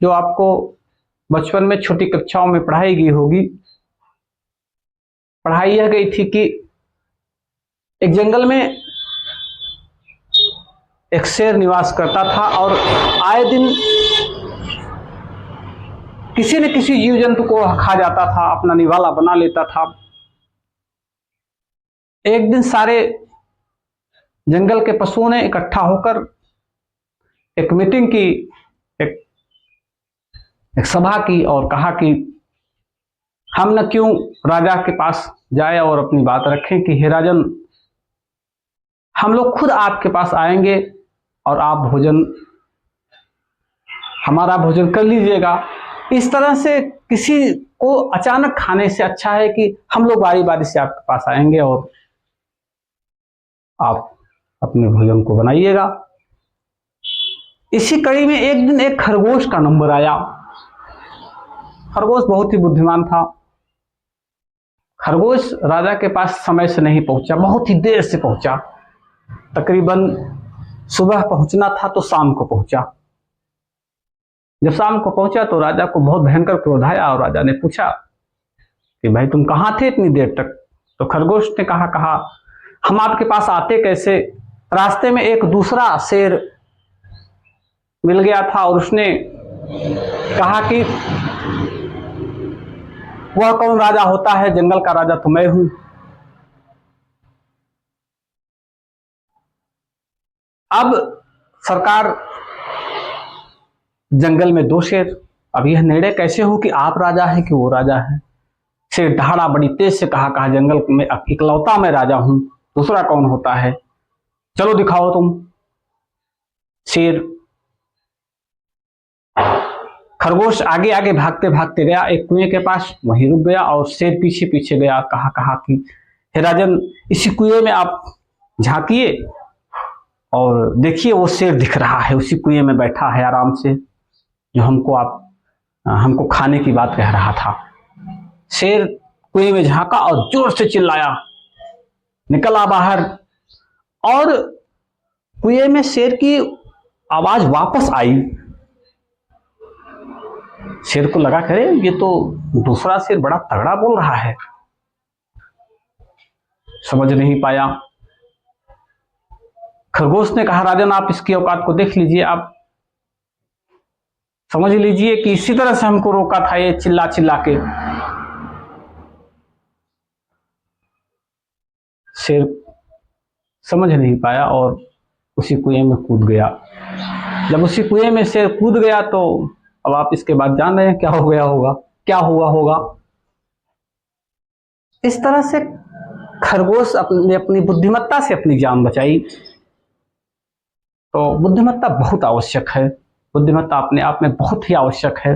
जो आपको बचपन में छोटी कक्षाओं में पढ़ाई गई होगी। पढ़ाई यह गई थी कि एक जंगल में एक शेर निवास करता था और आए दिन किसी न किसी जीव जंतु को खा जाता था, अपना निवाला बना लेता था। एक दिन सारे जंगल के पशुओं ने इकट्ठा होकर एक मीटिंग की, एक सभा की और कहा कि हम न क्यों राजा के पास जाए और अपनी बात रखें कि हे राजन, हम लोग खुद आपके पास आएंगे और आप हमारा भोजन कर लीजिएगा। इस तरह से किसी को अचानक खाने से अच्छा है कि हम लोग बारी बारी से आपके पास आएंगे और आप अपने भोजन को बनाइएगा। इसी कड़ी में एक दिन एक खरगोश का नंबर आया। खरगोश बहुत ही बुद्धिमान था। खरगोश राजा के पास समय से नहीं पहुंचा, बहुत ही देर से पहुंचा। तकरीबन सुबह पहुंचना था तो शाम को पहुंचा। जब शाम को पहुंचा तो राजा को बहुत भयंकर क्रोध आया और राजा ने पूछा कि भाई तुम कहां थे इतनी देर तक? तो खरगोश ने कहा हम आपके पास आते कैसे, रास्ते में एक दूसरा शेर मिल गया था और उसने कहा कि वह कौन राजा होता है, जंगल का राजा तो मैं हूं। अब सरकार, जंगल में दो शेर, अब यह निर्णय कैसे हो कि आप राजा हैं कि वो राजा है? शेर दहाड़ा बड़ी तेज से कहा जंगल में इकलौता मैं राजा हूं, दूसरा कौन होता है, चलो दिखाओ तुम। शेर खरगोश आगे आगे भागते भागते गया एक कुएं के पास, वहीं रुक गया और शेर पीछे पीछे गया। कहा कि हे राजन, इसी कुएं में आप झांकिए और देखिए वो शेर दिख रहा है, उसी कुएं में बैठा है आराम से, जो हमको खाने की बात कह रहा था। शेर कुएं में झांका और जोर से चिल्लाया, निकला बाहर, और कुएं में शेर की आवाज वापस आई। शेर को लगा करे ये तो दूसरा शेर बड़ा तगड़ा बोल रहा है, समझ नहीं पाया। खरगोश ने कहा राजन, आप इसकी औकात को देख लीजिए, आप समझ लीजिए कि इसी तरह से हमको रोका था ये चिल्ला चिल्ला के। शेर समझ नहीं पाया और उसी कुएं में कूद गया। जब उसी कुएं में शेर कूद गया तो अब आप इसके बाद जान रहे हैं क्या हो गया होगा, क्या हुआ होगा। इस तरह से खरगोश अपनी बुद्धिमत्ता से अपनी जान बचाई। तो बुद्धिमत्ता बहुत आवश्यक है, बुद्धिमत्ता अपने आप में बहुत ही आवश्यक है।